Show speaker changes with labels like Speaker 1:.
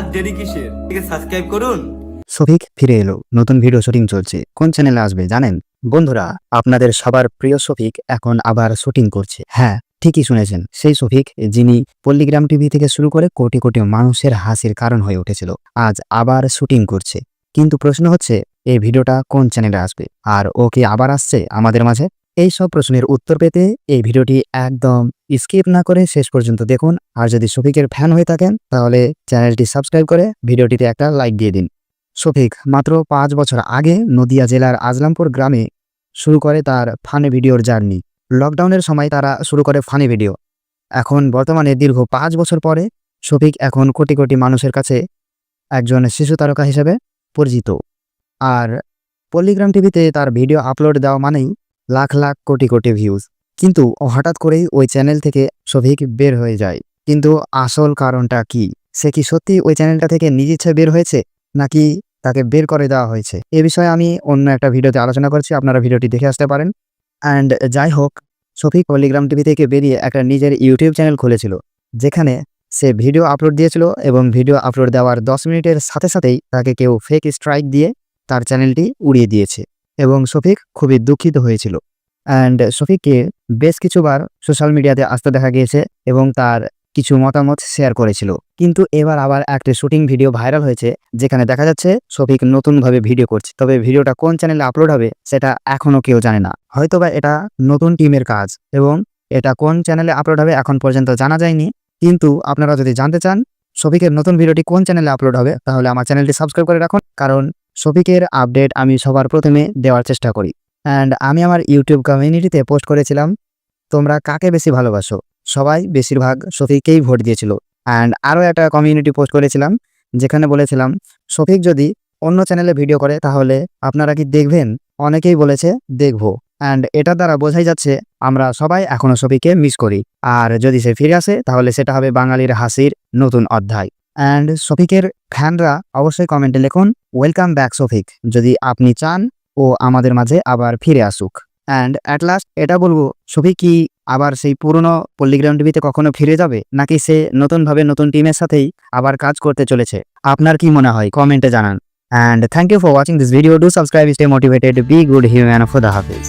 Speaker 1: আর দেরি কিসের, সাবস্ক্রাইব করুন।
Speaker 2: শফিক ফিরে এলো, নতুন ভিডিও শুটিং চলছে। কোন চ্যানেলে আসবে জানেন? বন্ধুরা, আপনাদের সবার প্রিয় শফিক এখন আবার শুটিং করছে। হ্যাঁ, ঠিকই শুনেছেন, সেই শফিক যিনি পল্লীগ্রাম টিভি থেকে শুরু করে কোটি কোটি মানুষের হাসির কারণ হয়ে উঠেছিল, আজ আবার শুটিং করছে। কিন্তু প্রশ্ন হচ্ছে, এই ভিডিওটা কোন চ্যানেলে আসবে, আর ও কি আবার আসছে আমাদের মাঝে? এই সব প্রশ্নের উত্তর পেতে এই ভিডিওটি একদম স্কিপ না করে শেষ পর্যন্ত দেখুন। আর যদি শফিকের ফ্যান হয়ে থাকেন তাহলে চ্যানেলটি সাবস্ক্রাইব করে ভিডিওটিতে একটা লাইক দিয়ে দিন। শফিক মাত্র 5 বছর আগে নদিয়া জেলার আজলামপুর গ্রামে শুরু করে তার ফানি ভিডিওর জার্নি। লকডাউনের সময় তারা শুরু করে ফানি ভিডিও। এখন বর্তমানে দীর্ঘ 5 বছর পরে শফিক এখন কোটি কোটি মানুষের কাছে একজন শিশু তারকা হিসেবে পরিচিত। আর পল্লীগ্রাম টিভিতে তার ভিডিও আপলোড দেওয়া মানেই লাখ লাখ কোটি কোটি ভিউজ। কিন্তু হঠাৎ করেই ওই চ্যানেল থেকে শফিক বের হয়ে যায়। কিন্তু আসল কারণটা কি? সে কি সত্যি ওই চ্যানেলটা থেকে নিজ ইচ্ছে বের হয়েছে, নাকি তাকে বের করে দেওয়া হয়েছে? এ বিষয়ে আমি অন্য একটা ভিডিওতে আলোচনা করছি, আপনারা ভিডিওটি দেখে আসতে পারেন। অ্যান্ড যাই হোক, শফিক পল্লীগ্রাম টিভি থেকে বেরিয়ে একটা নিজের ইউটিউব চ্যানেল খুলেছিল, যেখানে সে ভিডিও আপলোড দিয়েছিল এবং ভিডিও আপলোড দেওয়ার 10 মিনিটের সাথে সাথেই তাকে কেউ ফেক স্ট্রাইক দিয়ে তার চ্যানেলটি উড়িয়ে দিয়েছে এবং শফিক খুবই দুঃখিত হয়েছিল। অ্যান্ড শফিককে বেশ কিছুবার সোশ্যাল মিডিয়াতে আসতে দেখা গিয়েছে এবং তার কিছু মতামত শেয়ার করেছিল। কিন্তু এবার আবার একটা শুটিং ভিডিও ভাইরাল হয়েছে, যেখানে দেখা যাচ্ছে শফিক নতুনভাবে ভিডিও করছে। তবে ভিডিওটা কোন চ্যানেলে আপলোড হবে সেটা এখনও কেউ জানে না। হয়তোবা এটা নতুন টিমের কাজ এবং এটা কোন চ্যানেলে আপলোড হবে এখন পর্যন্ত জানা যায়নি। কিন্তু আপনারা যদি জানতে চান শফিকের নতুন ভিডিওটি কোন চ্যানেলে আপলোড হবে, তাহলে আমার চ্যানেলটি সাবস্ক্রাইব করে রাখুন, কারণ শফিকের আপডেট আমি সবার প্রথমে দেওয়ার চেষ্টা করি। অ্যান্ড আমি আমার ইউটিউব কমিউনিটিতে পোস্ট করেছিলাম, তোমরা কাকে বেশি ভালোবাসো? সবাই বেশিরভাগ শফিককেই ভোট দিয়েছিল। অ্যান্ড আরও একটা কমিউনিটি পোস্ট করেছিলাম, যেখানে বলেছিলাম শফিক যদি অন্য চ্যানেলে ভিডিও করে তাহলে আপনারা কি দেখবেন? অনেকেই বলেছে দেখব। অ্যান্ড এটার দ্বারা বোঝাই যাচ্ছে আমরা সবাই এখনও শফিককে মিস করি। আর যদি সে ফিরে আসে তাহলে সেটা হবে বাঙালির হাসির নতুন অধ্যায়। অ্যান্ড শফিকের ফ্যানরা অবশ্যই কমেন্টে লিখুন ওয়েলকাম ব্যাক শফিক, যদি আপনি চান ও আমাদের মাঝে আবার ফিরে আসুক। অ্যান্ড অ্যাট লাস্ট এটা বলবো, শফিক কি আবার সেই পুরনো পল্লীগ্রাম টিভিতে কখনো ফিরে যাবে, নাকি সে নতুনভাবে নতুন টিমের সাথেই আবার কাজ করতে চলেছে? আপনার কি মনে হয় কমেন্টে জানান। And thank you for watching this video. Do subscribe, stay motivated, be good human. খোদা হাফেজ।